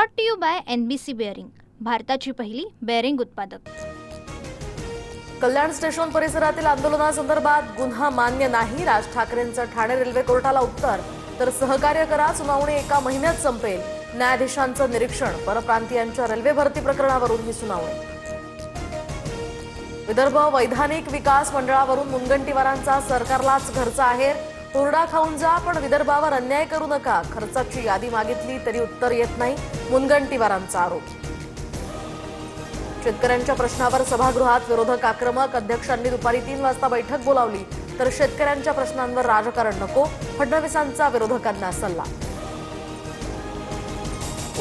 Brought to you by NBC bearing, भारताची पहिली bearing उत्पादक। कल्याण स्टेशन परिसरातील आंदोलनासंदर्भात गुन्हा मान्य नाही, राज ठाकरेंचं ठाणे रेल्वे कोर्टाला उत्तर। तर सहकार्य करा, सुनावणी एका महिन्यात संपेल। न्यायाधीशांचं निरीक्षण, परप्रांतीयांच्या रेल्वे भरती प्रकरणावरून ही सुनावणी। विदर्भ वैधानिक विकास मंडळावरून मुनगंटीवारांचा सरकारलाच घरचा आहेर। हुरडा खाऊन जा, पण विदर्भावर अन्याय करू नका। खर्चाची यादी मागितली तरी उत्तर येत नाही, मुनगंटीवारांचा आरोप। शेतकऱ्यांच्या प्रश्नावर सभागृहात विरोधक आक्रमक, अध्यक्षांनी दुपारी 3 वाजता बैठक बोलावली। तर शेतकऱ्यांच्या प्रश्नांवर राजकारण नको, फडणवीसांचा विरोधकांना सल्ला।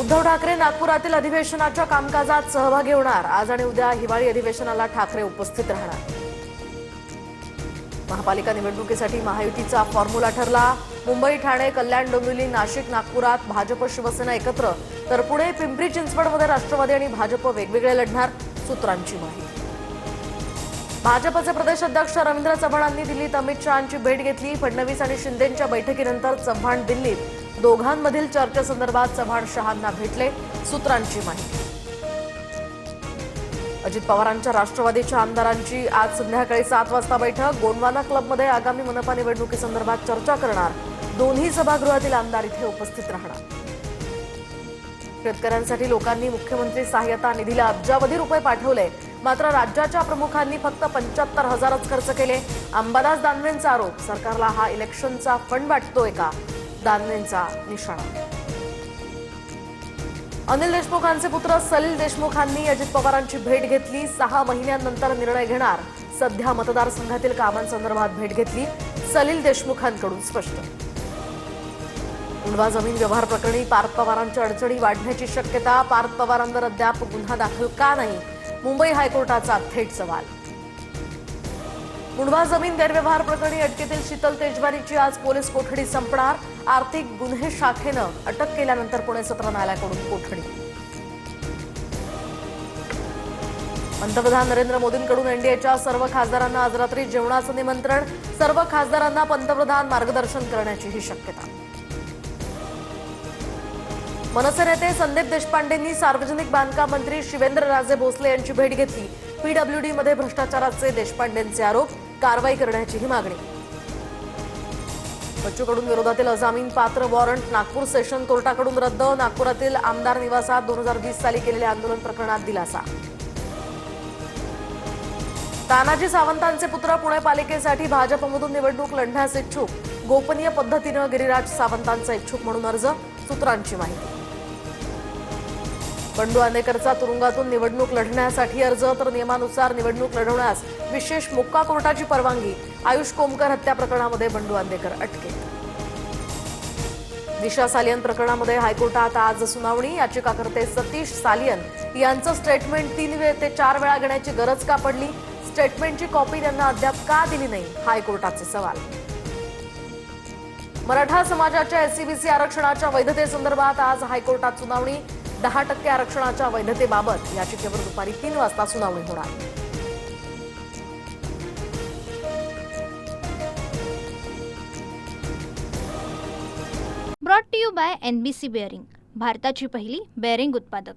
उद्धव ठाकरे नागपुरातील अधिवेशनाच्या कामकाजात सहभागी होणार। आज आणि उद्या हिवाळी अधिवेशनाला ठाकरे उपस्थित राहणार। महापालिका निवडणुकीसाठी महायुतीचा फॉर्म्युला ठरला। मुंबई, ठाणे, कल्याण, डोंबिवली, नाशिक, नागपुरात भाजप शिवसेना एकत्र, तर पुणे, पिंपरी चिंचवडमध्ये राष्ट्रवादी आणि भाजप वेगवेगळे लढणार, सूत्रांची माहिती। भाजपचे प्रदेश अध्यक्ष रवींद्र चव्हाणांनी दिल्लीत अमित शहांची भेट घेतली। फडणवीस आणि शिंदेंच्या बैठकीनंतर चव्हाण दिल्लीत, दोघांमधील चर्चेसंदर्भात चव्हाण शहांना भेटले, सूत्रांची माहिती। अजित पवारांच्या राष्ट्रवादीच्या आमदारांची आज संध्याकाळी 7 वाजता बैठक। गोंडवाना क्लबमध्ये आगामी मनपा निवडणुकीसंदर्भात चर्चा करणार। दोन्ही सभागृहातील आमदार इथे उपस्थित राहणार। शेतकऱ्यांसाठी लोकांनी मुख्यमंत्री सहाय्यता निधीला अब्जावधी रुपये पाठवले, मात्र राज्याच्या प्रमुखांनी फक्त 75,000च खर्च केले। अंबादास दानवेंचा आरोप, सरकारला हा इलेक्शनचा फंड वाटतोय का, दानवेंचा निशाणा। अनिल देशमुखांचे पुत्र सलील देशमुखांनी अजित पवारांची भेट घेतली। 6 महिन्यांनंतर निर्णय घेणार, सध्या मतदारसंघातील कामांसंदर्भात भेट घेतली, सलील देशमुखांकडून स्पष्ट। उंडवा जमीन व्यवहार प्रकरणी पार्थ पवारांच्या अडचणी वाढण्याची शक्यता, पार्थ पवारांवर अद्याप गुन्हा दाखल का नाही, मुंबई हायकोर्टाचा थेट सवाल। उंडवा जमीन गैरव्यवहार प्रकरणी अटकेतील शीतल तेजवारीची आज पोलीस कोठडी संपणार। आर्थिक गुन्हे शाखेनं अटक केल्यानंतर पुणे सत्र न्यायालयाकडून कोठडी। पंतप्रधान नरेंद्र मोदींकडून एनडीएच्या सर्व खासदारांना आज रात्री जेवणाचं निमंत्रण, सर्व खासदारांना पंतप्रधान मार्गदर्शन करण्याचीही शक्यता। मनसे नेते संदीप देशपांडेंनी सार्वजनिक बांधकाम मंत्री शिवेंद्रराजे भोसले यांची भेट घेतली। PWD मध्ये भ्रष्टाचाराचे देशपांडेंचे आरोप, कारवाई करण्याचीही मागणी। बच्चू कडू विरोधातील अजामीन पात्र वॉरंट नागपूर सेशन कोर्टाकडून रद्द, नागपुरातील आमदार निवासात 2020 साली केलेल्या आंदोलन प्रकरणात दिलासा। तानाजी सावंतांचे पुत्र पुणे पालिकेसाठी भाजपमधून निवडणूक लढण्यास इच्छुक, गोपनीय पद्धतीनं गिरिराज सावंतांचा इच्छुक म्हणून अर्ज, सूत्रांची माहिती। बंडू आंदेकरचा तुरुंगातून निवडणूक लढण्यासाठी अर्ज, तर नियमानुसार निवडणूक लढवण्यास विशेष मोक्का कोर्टाची परवानगी। आयुष कोमकर हत्या प्रकरणामध्ये बंडू आंदेकर अटकेत। दिशा सालियन प्रकरणामध्ये हायकोर्टात आज सुनावणी। याचिकाकर्ते सतीश सालियन यांचं स्टेटमेंट 3 ते 4 वेळा घेण्याची गरज का पडली, स्टेटमेंटची कॉपी त्यांना अद्याप का दिली नाही, हायकोर्टाचे सवाल। मराठा समाजाच्या SCBC आरक्षणाच्या वैधतेसंदर्भात आज हायकोर्टात सुनावणी। 10% आरक्षणाच्या वैधतेबाबत याचिकेवर दुपारी 3 वाजता सुनावणी होणार। Brought to you by NBC bearing, भारताची पहिली बेअरिंग उत्पादक।